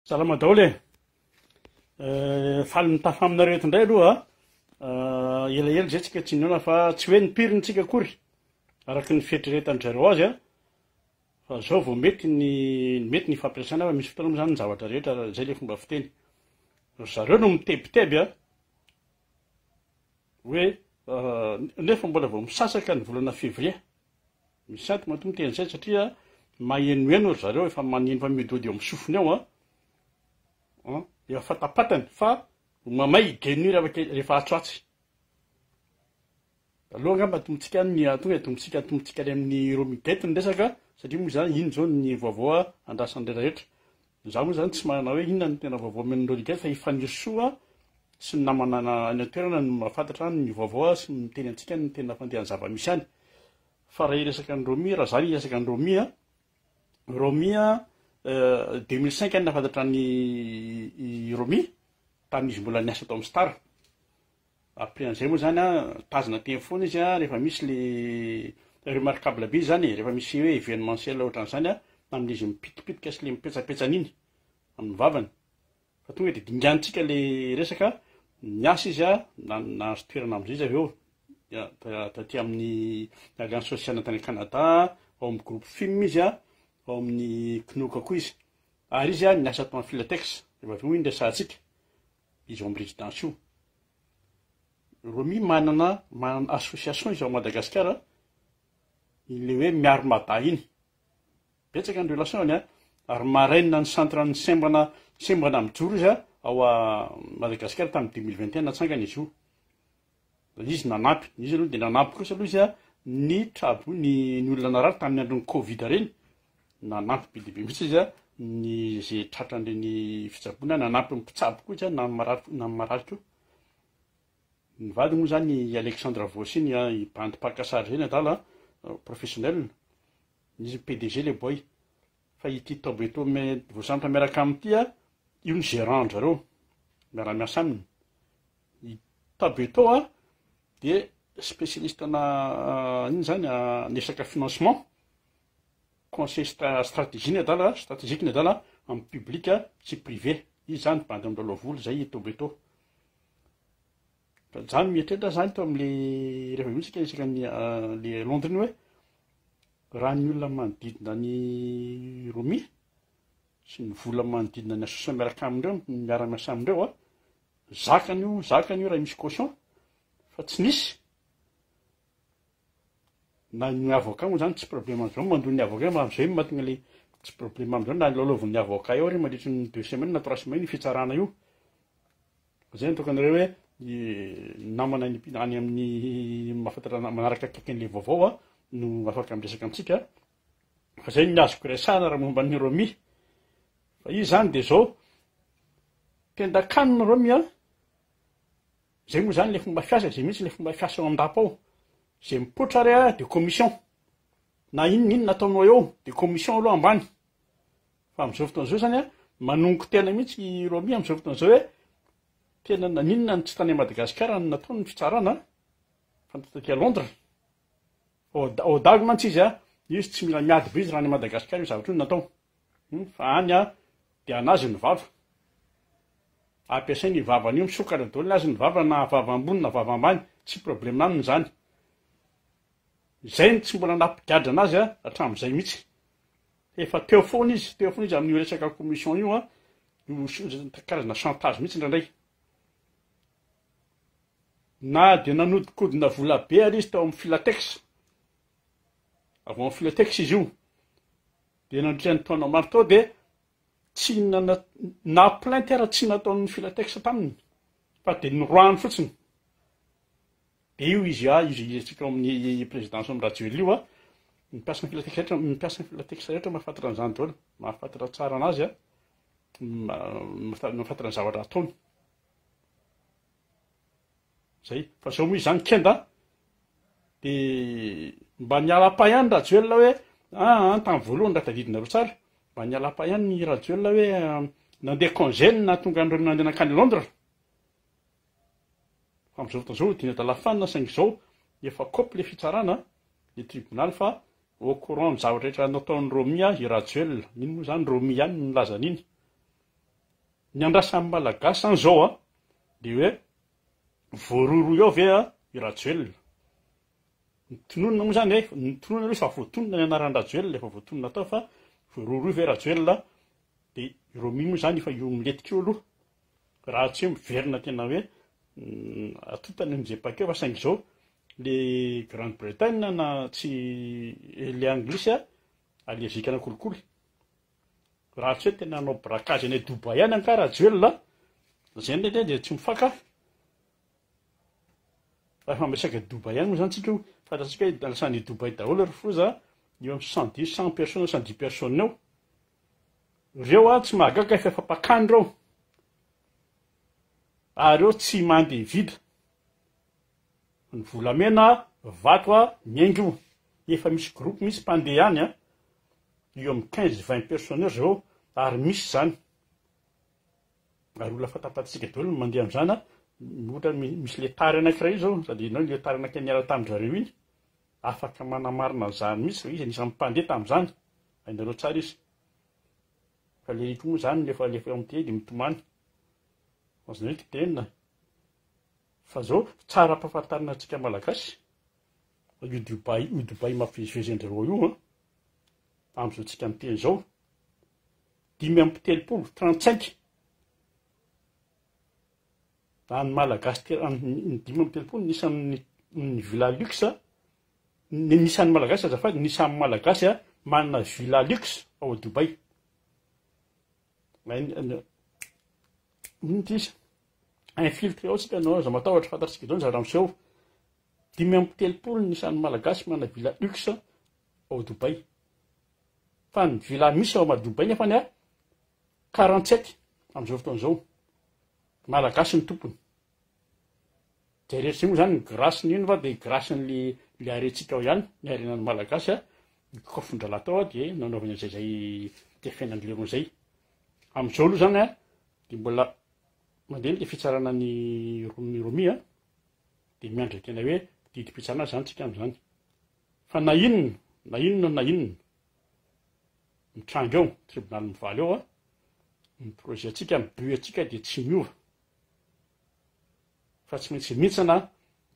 Salama daholo e. Faly mitafa aminareo eto indray aloha elaela zay tsika tsy ninona fa tsy hoe nipirintsika akory araky ny fieritreretan-jareo azy a fa zao vao mety ny fampiasana fa misy fotoana moa zany ny zavatra rehetra zay le fomba fiteny zareo no mitebiteby a hoe nefa mbola vao misasaka ny volana février misy saty mato miteny zay satria mahenoeno ry zareo efa maneno fa midody eo amin'ny sofiny ao efa fatapatany fa mamay igeny rehefa atratsy aloha ngamba tombontsika tombontsika any amin'ny romigety ny resaka satria moa zany iny zao ny vaovao andrasan'ny rehetrarehetra za moa zany tsy manana hoe inona ny tena vaovao amin'ny romigety fa ifanisoa sy ny namana any an-toerana no mahafantatra ny vaovao sy miteny antsika ny tena fandehany zava-misy any fa raha iresaka ny romi raha zany iresaka ny romi 2005 any nafantatra ny romi tamin'izy mbola niasa tao amin'ny Star. Après an'izay moa zany tazina teny foana izy rehefa misy le remarquable be zany rehefa misy hoe événementiel ohatran'izany amin'izy mipitipitika sy le mipetsapetsana iny amin'ny vavany fa tonga de dingantsika le resaka niasa izy nahazo toerana amin'izay izy avy eo taty amin'ny alliance sociale tany Canada ao amin'ny groupe film izy ao amin'ny knoka koa izy ary izy niasa tao amin'ny Filatex rehefa avy eo iny resahantsika izy ao amin'ny résidence io romi manana association izy ao Madagasikara ile hoe miaro-mada iny betsaka ny relation any ary marainina ny centre ny sembana mijoro izy ao a Madagasikara tamin'ny 2021 natsangana izy io izy nanampy izy aloha de nanampy kosa aloha izy ny trabo ny olona narary tamin'ny andron'ny covid reny nanampy be dehibe mihitsy izy ny zay tratran'ireny fitsaboana nanampy mpitsabo koa izy na mararika io ny vady moa zany Alexandre Vossiny i bandy pakasary zay nadala professionnel izy PDG le boy fa ity Tobeto voasambotra miaraka amin'ity io ny gérant zareo miara-miasa aminy i Tobeto de spécialiste na iny zany nesaka financement conseil stratégie nadala stratégique nadala amin'ny public sy privé izy zany bandy amindreo voly zay Tobeto fa zany mietrehitra zany to amin'le rehefa misika isaka le Londres hoe raha ny olona manodidina ny romi sy ny vola manodidina ny asosa miaraka amindreo miara-miasa amindreo zakany io raha misy caution fa tsy nisy na ny avocat moa zany tsy problème am'izao mandoa ny avocat ma am'izay mahatonga le tsy problème am'izao na lalaoviny avocat eo ary mandritra ny 2 semaines na 3 semaines fitsarana io zay nitokanareo hoe namana any amin'ny mahafantatra manaraka akaikany le vaovao no afaka miresaka amitsika fa zay ny azoko resahana raha momba ny romi fa izy zany de zao tendakanina romi zay moa zany le fomba fiasa zay mihitsy le fomba fiasa ao an-dapa ao zay mipotra ary de commission na inona nataonao eo de commission aloha ambany fa am'izao fotoana zao zany manongo tena mihitsy romi am'izao fotoana zao hoe tena naninona ny tsy tany Madagasikara ny nataony fitsarana fantatety à Londres ao dago mantsy izy tsy mila miady be izy raha ny Madagasikara io zavatra io natao fa any de anazy ny vava ampiasay ny vavany io misokatra daholo azy ny vava na vava ambony na vava ambany tsy problème aminy zany zay tsy mbola nampigadra anazy hatramin'izay mihitsy efa teo foana izy amin'ny resaka commission io karazana chantage mihitsy ndraindray na de nanodikodina vola be ary izy tao amin'ny Filatex avy amin'ny Filatex izy io de nandritrany taona maro tao de tsy na plainte ary tsy nataon'ny Filatex taminy fa de noroahany fotsiny de io izy tsika amin'ny présidence amin'ny Rajoely io mipiasa ny Filatex rehetra mahafantatra an'izany daholo mahafantatra tsara anazy mahafantatra ny zavatra ataony zay fa zao moa izy zany kenda de mba niala-pa ihany Rajoely hoe tamin'ny voalohany raha tadidina roa tsara mba niala-pa ihany ny Rajoely hoe nandeha congé na tonga andreo nandeha nakany Londres fa am'izao fotoana zao dina dalafanina saingy zao efa kopy le fitsarana le tribunal fa au courant ny zavatra rehetra nataon'ny romi i Rajoely iny moa zany romi ihany nolaza an'iny ny andrasan'ny malagasy an'izao a de hoe voaroro ao ve a irajoelona nytononona moa zany hoe nytonona aloha fa voatonona ny anaran-drajoelona efa voatonona tao fa voaroro ve rajoelona de iromi moa zany efa io miletika io aloha raha tsy hoe miverina tena hoe atotany mijepa-keo fa saingy zao le Grande Bretagne na tsy le anglisy a aleazikana kolokolo raha tsy hoe tena anao brakazy any Dubai any anka rajoelona zay ndraindray de tsy mifaka raha famesaka Dubai any moa zany tsika fantatsika hoe alasan'ny Dubai daholo ry foza eo amin'ny 110 personnes 110 personnes eo reo a tsy mahagaga efa fampakany reo ary eo tsy mandeha vida ny volamena vato a miaingo efa misy groupe misy mpandeha any a eo amin'ny 15-20 personnes zao ary misy zany ary olona fatapatsika daholo mandeha am'zany a ohatra misy le tary anankiray zao sady enao le tary anankiray niala tamin-jareo iny afaka manamarina zany misy fa izy anisan'ny mpandeha tamin'izany hainareo tsara izy fa le riko moa zany lefa amty de mitomany azonareo titenina fa zao tsara ampahafantarina antsika malagasy io Dubai mampivezivezendrareo io am'izao tsika miteny zao 5 any malagasy ny 5 nisan'ny villa luxe nisan'ny malagasy azafady nisan'ny malagasy a manana villa luxe ao a Dubai izy infiltré ao tsika anao za matahotra fantatsika zao zara miseho 5 nisan'ny malagasy manana villa luxe ao Dubai fa ny villa misy ao Dubai nefany a 47 am'izao fotoan'izao malagasy ny tompony de rehetra moa zany grâce ny ino fa de grâce le arentsika ao ihany ny arenan'ny malagasy a kofondrala tao a de nanaovany zay te fiainan'lereo zay am'izao aloha zany a de mbola mandeha le fitsarana ny romi a de miandry tena hoe didim-pitsarana zany tsika am'zany fa na inona mitrango eo tribunal mivaly ao a ny projet atsika ny but atsika de tsy miova fa tsy maintsy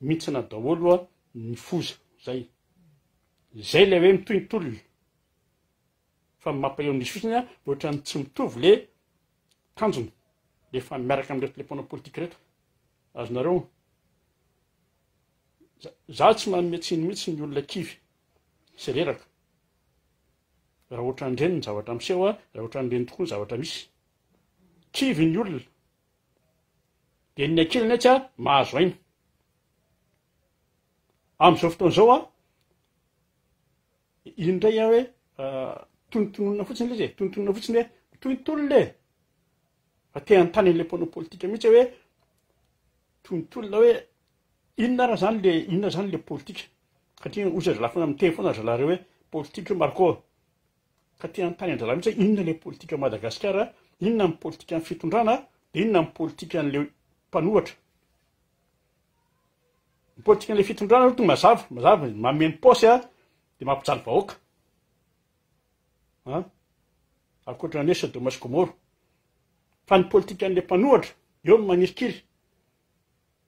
mitsana daholo a ny foza zay le hoe mitohitolona fa mampaeo nisy fotsiny a ohatrany tsy mitovy le tanjony lefa miaraka am'reto le mpanao politika reto azonareo za tsy manome tsiny mihitsy ny olona kivy sy reraka raha ohatra andreny ny zavatra miseho a raha ohatra andreny tokoa ny zavatra misy kivy ny olona de ny ankilany etsy a mahazo aina am'izao fotoan'izao a indray a hoe tonontonona fotsiny le izy tonontonona fotsiny hoe tohitolona e fa te antany an'le mpanao politika mihitsy hoe tonontolona hoe inona zany le politika satria ozy zala foana miteny foana zalareo hoe politika marco ka te antany andrala mihitsy hoe inona le politika Madagasikara inona ny politika ny fitondrana de inona ny politika n'le mpanohatra ny politika n'le fitondrana aloha tonga mazava mameny posy a de mampijaly vahoaka akoatra ny Sodoma sy Gomora fa ny politika n'le mpanohatra eo ny manirikiry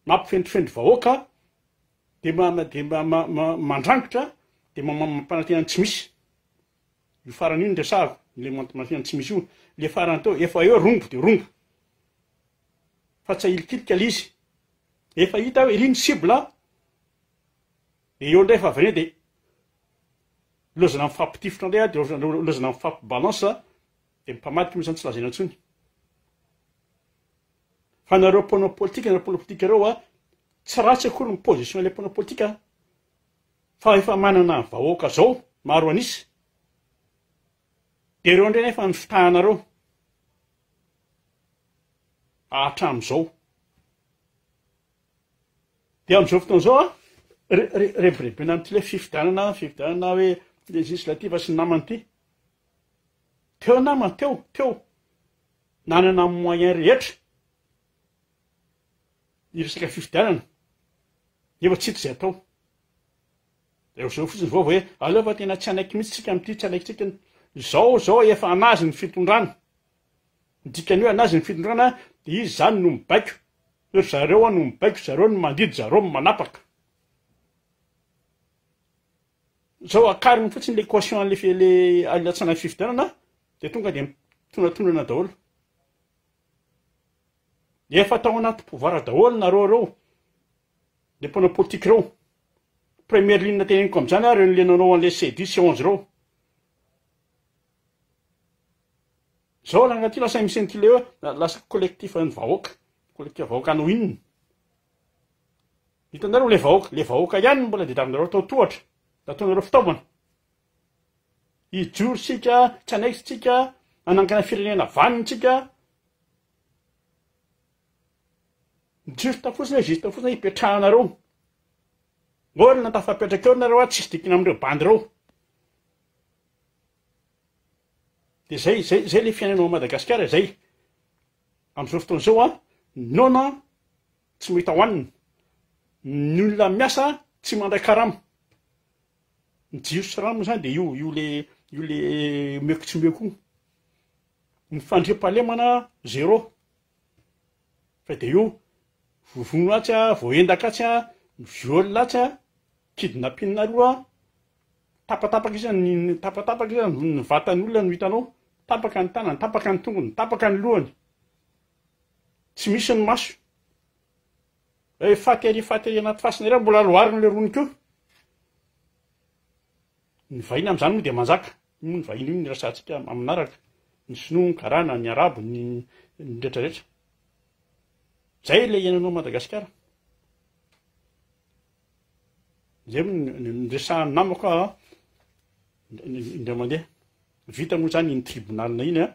mampifentrifendry vahoaka de mandrangotra de mampanantena tsy misy io farany io ndresahako le mampanantena tsy misy io le farany teo efa eo rombo de rombo fa tsy ahilikilika le izy efa hita hoe riny cible de eo ndray efa avy de lozana mifampitifitra ndray a de lozana mifampibalance de mpamaty moa zany tsy lazaina antsony fa nareo mpanao politika reo a tsy ratsy akory ny position le mpanao politika fa efa manana vahoaka zao maro anisy de reo ndray nefa ny fitahanareo hatram'izao de am'izao fotoan'izao a rebirebena am'ty le fifidianana hoe législative sy ny namany ty teo namany teo nanana moyen rehetra iresaka fifidianana efa tsy hita zay atao eo zao fotsiny vao hoe aleo fa tena tsy anaiky mihitsy tsika am'ty tsy anaiky tsika zao efa anazy ny fitondrana dikany hoe anazy ny fitondrana dia izy zany no mibaiko ry zareo no mibaiko zareo no mandidy zareo no manapaka zao akariny fotsiny le caution le alatsana ny fifidianana dia tonga dia tondratondrana daholo efa tao anaty pouvoir daholo nareo reo le mponina politika reo première ligne teneniko amin'izany reo lenanao an'le C10 C11 reo zao lanaty lasa misy an'ity le hoe lasa collectif ny vahoaka collectif vahoaka anao inona hitanareo le vahoaka ihany mbola dia davinareo tao tohatra da ataonareo fitaovana hijoro sika tsy anaikitsika anangana firenena vanintsika juste fotsiny hipetrahanareo olona tafapetraka eo nareo a tsisy dikina amindreo bandy reo dia zay le fiainanao Madagasikara zay amin'izao fotoana izao a nona tsy mahita hohanina ny olona miasa tsy mandray karama ny jiro sy rano zany dia io le meko tsy meko ny fandriam-pahalemana zéro fa dia io vovono atsy a voendaka atsy a viole atsy a kidnapping aloha tapatapaka izany ny vatan'olona no hitanao tapaka ny tanany tapaka ny tongony tapaka ny lohany tsy misy ny maso fatery anaty fasina iray mbola lohariny le roniko ny vahiny amin'izany moa dia manjaka ny vahiny io ny rasantsika aminaraka ny sinoa ny karana ny arabo ny rehetrarehetra zay le iainanao Madagasikara zay ny resahany namako indray mandeha vita moa zany ny tribunalina iny a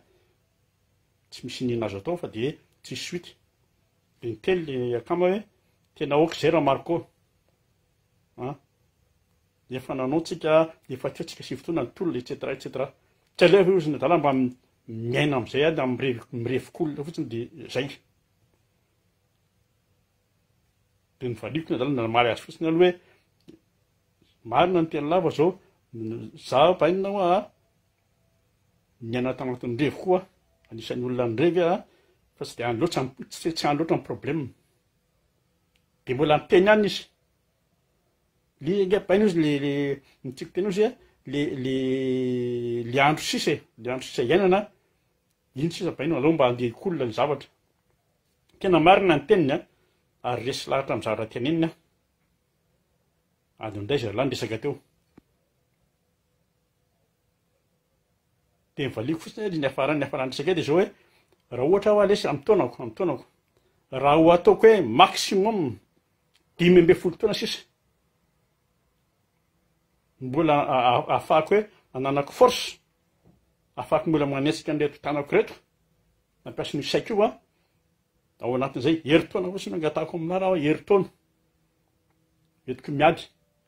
tsy misy nina azo atao fa dia tsy suite dia niteny le akama hoe tena oka zay raha mariko efa nanao tsika efa teo tsika sy fotoana ny tolona etcetera etcetera tsy alefa izy nadala mba miaina amin'izay a da mirefokolona fotsiny dia zay dia nyvaliko nadala namaly azy fotsiny aloha hoe marina ny tena lava zao za bainina hoa miaina tanatin'ny revo koa anisan'ny olona ny revy a fa tsy dia any loatra tsy any loatra ny problème dia mbola miteny any izy le baina izy le mitsiko tena izy le andro sisa iainana iny sisa baina aleo mba andehikolona ny zavatra tena marina ny teniny a ary resy lahatra amin'ny zavatra teneniny a ady ndray zay lahy nyresaka teo dia mivaliko fotsiny ny afarany resaka dia zao hoe raha ohatra ho alesy amin'ny taonako raha ho ataoko hoe maximum 5 taona sisa mbola ahafahako hoe ananako force ahafahako mbola manetsika an'reto tanako reto nampiasa ny saiko io ao anatin'izay herintaona fotsiny angatahako amina raha herintaona entiko miady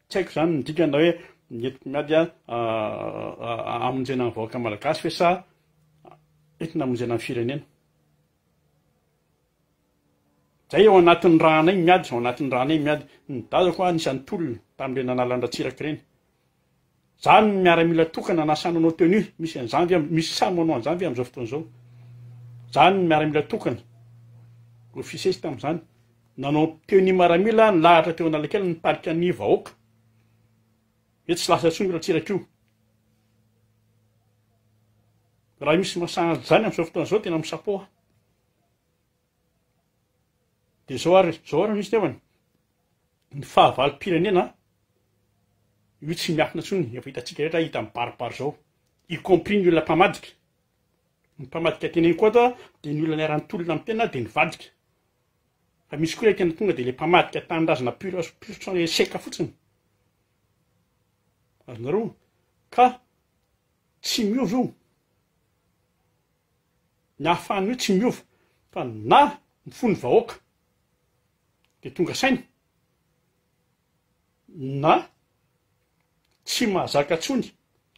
tsy haiko zany nydikana hoe entiko miady amonjena ny vahoaka malagasy fe sa entina amonjena ny firenena zay ao anatin'ny rahanay miady ao anatin'ny rahanay miady nydazako anisan'ny tolona tamin'ireny analandratsiraka ireny zany miaramila tokana nasananao tenu misy an'izany misy samy manao an'izany amin'izao fotoana izao zany miaramila tokana ofisesy tamin'izany nanao tenu maramila ny lahatra teo analakely nitarika ny vahoaka hoe tsy lasa tsony ratsiraka io raha misy masanady zany amin'izao fotoana izao tena misapoha dia zao ary misy tevany ny fahavalo-pirenena io tsy miafina tsony efa hitantsika rehetra hita mibaribary zao y compris ny olona mpamadika ny mpamadika teneny koa ta dia ny olona ny arantolona amin'ny tena dia nivadika fa misy koa le tena tonga dia le mpamadika tanindrazana pur seka fotsiny azonareo ka tsy miova io ny ahafahany io tsy miova fa na mifony vahoaka dia tonga saina na tsy mahazaka tsony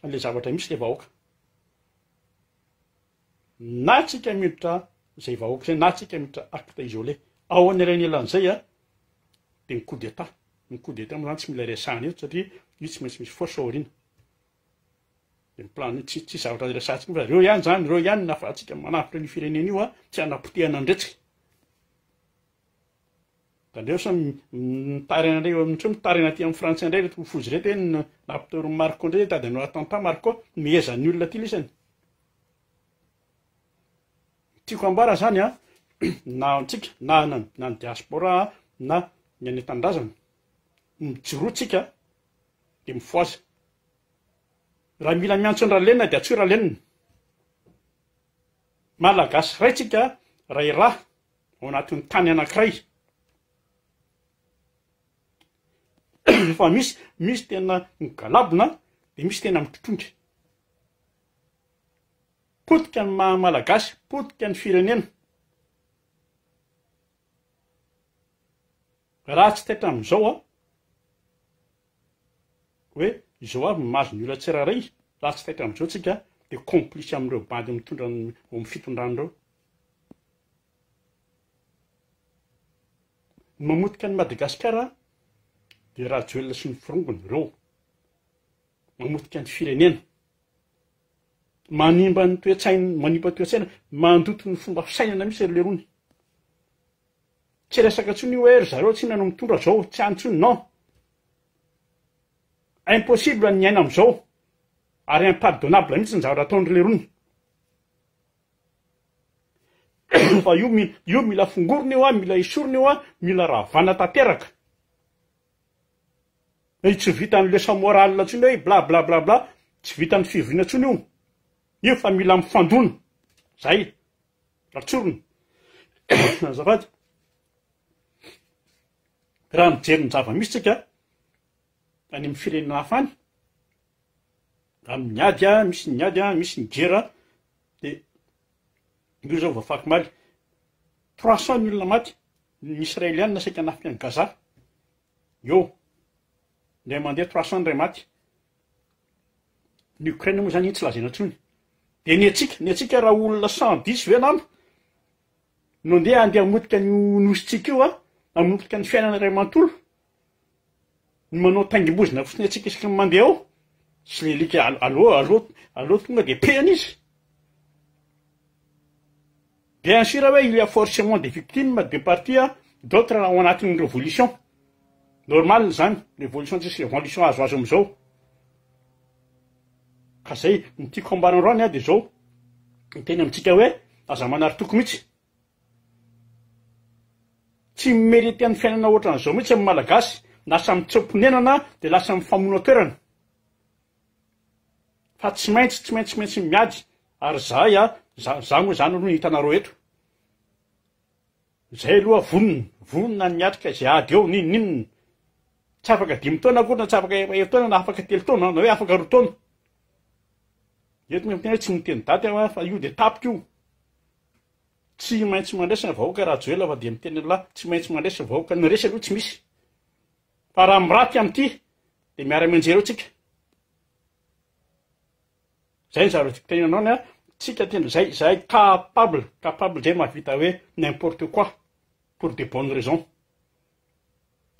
an'le zavatra misy le vahoaka na tsika miditra zay vahoaka zay na tsika miditra acte isolé ao an'ireny elan'izay a dia ny coup d'état moa zany tsy mila resahana eto satria io tsy maintsy misy force aoriana de miplany tsy zavatra irasantsika fa reo ihany zany reo ihany nafahantsika manafitra ny firenena io a tsy hanapotehana andretsika da ndreo sa mitary anareo amin'ntseo mitary anaty amin'ny frantsay indray reto fozy reto hoe napitoro Marco indray tady anao attentat Marco miezan'ny olona ty lisany tiako ambara zany a na antsika na ny diaspora na ny any an-tandrazana mijoroantsika de mifoaza raha mila miantso ny rahalenina de atsoy rahalenina malagasy raitsika ray raha ao anatin'ny tany anankiray fa misy tena migalabona de misy tena mitotondry potika ny malagasy potika ny firenena raha tsy taitra am'izao a hoe izao avy mahazo ny olona tsiraray raha tsy taitra am'izao tsika de complice am'ireo bandy mitondra amin'ny fitondran'ireo mamotika ny Madagasikara de raha joelona sy ny firongony reo mamotika ny firenena manimba ny toe-tsaina mandoto ny fomba fisainana misy le rony tsy resaka ntsony hoe ry zareo tsy nano mitondra zao tsy antsony non impossible ny aina am'izao ary impardonnable mihitsy ny zavatra ataon'ry le rony fa io mila fongorony io a mila isorony io a mila ravana tanteraka tsy vita ny leçon morale ntsony hoe bla bla bla bla tsy vita ny fivoriana ntsony io fa mila mifandona zay ratsorony azafady raha mijery ny zava-misy tsika any amin'ny firenena hafa any amin'ny ady misy ny ady misy ny gera de io zao vafaky maly 300 ny olona maty ny israelianina saika nafika ny Gaza io ndray mandeha 300 ndray maty ny Ukraine moa zany iny tsy lazaina ntsony de ny atsika raha olona 110 ve nama no andeha hamotika ny nositsika io a hamotika ny fiainana iray manontolo ny manao taingim-bozina fotsiny atsika isaka mandeha ao sy lelika aloha tonga de pehana izy bien sûr hoe il y a forcément des victimes de partie d'autres ao anatin'ny révolution normal zany révolution tsisy révolution azoazo am'izao ka zay nitiako ambaran'irony a de zao teny amitsika hoe aza manary toko mihitsy tsy mérité amin'ny fiainana ohatran'izao mihitsy amin'ny malagasy lasa mitsamponenana de lasa mifamono toerana fa tsy maintsy miady ary zahay a za moa zany aloha hitanareo eto zay aloha vonona ny atrika zay ady eo ninona tsy afaka 5 taona akory na tsy afaka 2 taona na afaka 3 taona na hoe afaka 2 taona eto miteny hoe tsy miteny daty aho fa io de tapika io tsy maintsy mandresana vahoaka raha joela fa de miteny la tsy maintsy mandresana vahoaka ny resy aloha tsy misy fa raha miraty am'ty de miara menjereo tsika zay ny zavatra tiako tenenanao ny a tsika tena zay capable zay mahavita hoe n'importe quoi pour de bonnes raisons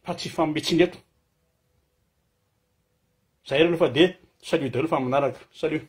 fa tsy fametsiny eto zay aloha fa de salut de aloha fa manaraka salut